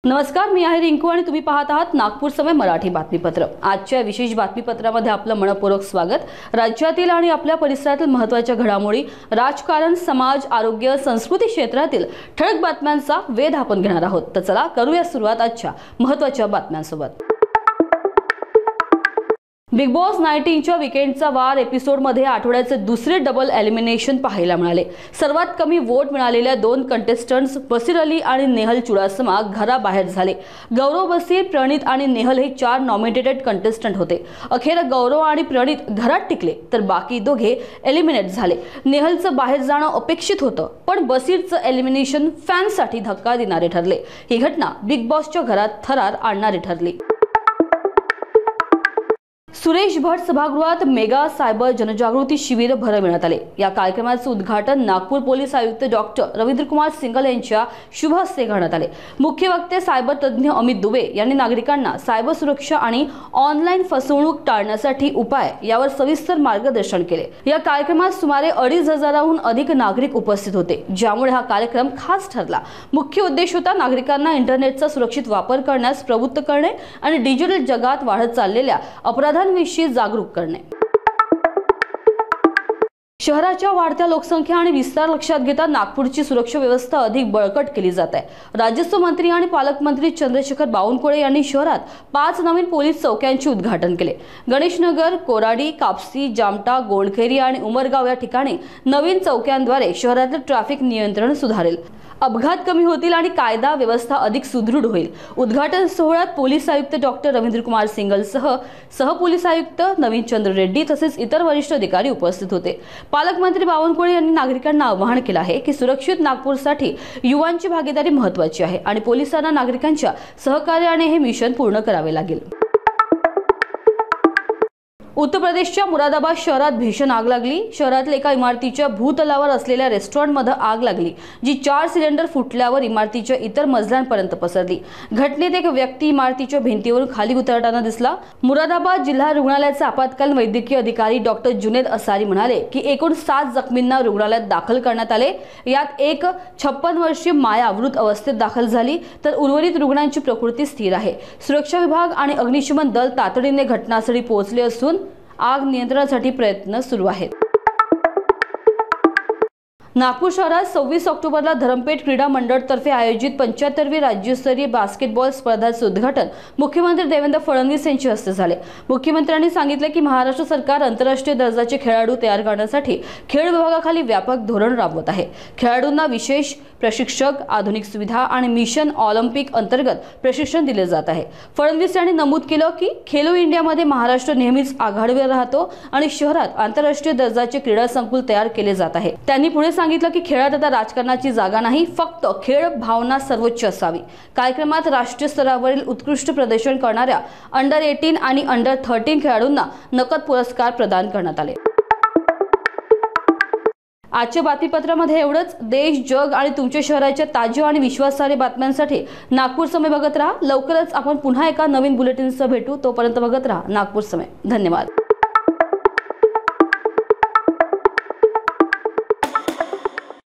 नमस्कार, मी आहे रिंकू आणि तुम्ही पाहत आहात नागपूर समय मराठी बातमीपत्र। आजच्या विशेष बातमीपत्रामध्ये आपलं मनपूर्वक स्वागत। राज्यातील आणि आपल्या परिसरातील महत्त्वाच्या घडामोडी, राजकारण, समाज, आरोग्य, संस्कृती क्षेत्रातील ठळक बातम्यांचा वेध आपण घेणार आहोत। तर चला करूया सुरुवात आजच्या महत्त्वाच्या बातम्यांसोबत। बिग बॉस 19च्या वीकेंडचा वार एपिसोडमध्ये आठवड्याचे दुसरे डबल एलिमिनेशन पाहायला मिळाले। सर्वात कमी वोट मिळालेल्या दोन कंटेस्टंट्स बसीर अली आणि नेहल चुडासमा घराबाहेर झाले। गौरव, बसीर, प्रणित आणि नेहल हे 4 नॉमिनेटेड कंटेस्टंट होते। अखेर गौरव आणि प्रणित घरात टिकले तर बाकी दोघे एलिमिनेट झाले। नेहलचं बाहेर जाणं अपेक्षित होतं, पण बसीरचं एलिमिनेशन फॅन्ससाठी धक्का देणारे ठरले। ही घटना बिग बॉसच्या घरात थरार आणणारी ठरली। सुरेश भट सभागृहात मेगा सायबर जनजागृती शिबिर भरवण्यात आले। या कार्यक्रमाचे उद्घाटन नागपूर पोलीस आयुक्त डॉक्टर रवींद्र कुमार सिंगल यांच्या शुभ हस्ते करण्यात आले। मुख्य वक्ते सायबर तज्ञ अमित दुबे यांनी नागरिकांना सायबर सुरक्षा आणि ऑनलाईन फसवणूक टाळण्यासाठी उपाय यावर सविस्तर मार्गदर्शन केले। या कार्यक्रमात सुमारे 2,500हून अधिक नागरिक उपस्थित होते, ज्यामुळे हा कार्यक्रम खास ठरला। मुख्य उद्देश होता नागरिकांना इंटरनेटचा सुरक्षित वापर करण्यास प्रवृत्त करणे आणि डिजिटल जगात वाढत चाललेल्या अपराधांविषयी जागरूक करणे। शहराच्या वाढत्या लोकसंख्या आणि विस्तार लक्षात घेता नागपूरची सुरक्षा व्यवस्था अधिक बळकट केली जात आहे। राजस्व मंत्री आणि पालकमंत्री चंद्रशेखर बावनकुळे यांनी शहरात 5 नवीन पोलीस चौक्यांचे उद्घाटन केले। गणेशनगर, कोराडी, कापसी, जामटा, गोंडखेरी आणि उमरगाव या ठिकाणी नवीन चौक्यांद्वारे शहरातील ट्रॅफिक नियंत्रण सुधारेल, अपघात कमी होतील आणि कायदा व्यवस्था अधिक सुदृढ होईल। उद्घाटन सोहळ्यात पोलीस आयुक्त डॉक्टर रवींद्र कुमार सिंगल सह पोलीस आयुक्त नवीन चंद्र रेड्डी तसेच इतर वरिष्ठ अधिकारी उपस्थित होते। पालकमंत्री बावनकुळे यांनी नागरिकांना आवाहन केले आहे की सुरक्षित नागपूरसाठी युवांची भागीदारी महत्त्वाची आहे आणि पोलिसांना नागरिकांच्या सहकार्याने हे मिशन पूर्ण करावे लागेल। उत्तर प्रदेशच्या मुरादाबाद शहरात भीषण आग लागली। शहरातील एका इमारतीच्या भूतलावर असलेल्या रेस्टॉरंटमध्ये आग लागली, जी 4 सिलेंडर फुटल्यावर इमारतीच्या इतर मजल्यांपर्यंत पसरली। घटनेत एक व्यक्ती इमारतीच्या भिंतीवरून खाली उतरताना दिसला। मुरादाबाद जिल्हा रुग्णालयाचे आपत्कालीन वैद्यकीय अधिकारी डॉक्टर जुनेद असारी म्हणाले की एकूण 7 जखमींना रुग्णालयात दाखल करण्यात आले। यात एक 56 वर्षीय माया मृत अवस्थेत दाखल झाली तर उर्वरित रुग्णांची प्रकृती स्थिर आहे। सुरक्षा विभाग आणि अग्निशमन दल तातडीने घटनास्थळी पोहोचले असून आग नियंत्रणासाठी प्रयत्न सुरू आहेत। नागपूर शहरात 26 ऑक्टोबरला धरमपेठ क्रीडा मंडळतर्फे आयोजित 75वी राज्यस्तरीय बास्केटबॉल स्पर्धेचे उद्घाटन मुख्यमंत्री देवेंद्र फडणवीस यांच्या हस्ते झाले। मुख्यमंत्र्यांनी सांगितले की महाराष्ट्र सरकार आंतरराष्ट्रीय दर्जाचे खेळाडू तयार करण्यासाठी खेळ विभागाखाली व्यापक धोरण राबवत आहे। खेळाडूंना विशेष प्रशिक्षक, आधुनिक सुविधा आणि मिशन ऑलिम्पिक अंतर्गत प्रशिक्षण दिले जात आहे। फडणवीस यांनी नमूद केले की खेलो इंडियामध्ये महाराष्ट्र नेहमीच आघाडीवर राहतो आणि शहरात आंतरराष्ट्रीय दर्जाचे क्रीडा संकुल तयार केले जात आहे। त्यांनी पुढे सांगितलं की खेळात आता राजकारणाची जागा नाही, फक्त खेळ भावना सर्वोच्च असावी। कार्यक्रमात राष्ट्रीय स्तरावरील उत्कृष्ट प्रदर्शन करणाऱ्या अंडर 18 आणि अंडर 13 खेळाडूंना नकद पुरस्कार प्रदान करण्यात आले। आजच्या बातमीपत्रामध्ये एवढंच। देश, जग आणि तुमच्या शहराच्या ताज्या आणि विश्वासार्ह बातम्यांसाठी नागपूर समय बघत राहा। लवकरच आपण पुन्हा एका नवीन बुलेटिनसह भेटू। तोपर्यंत बघत राहा नागपूर समय। धन्यवाद।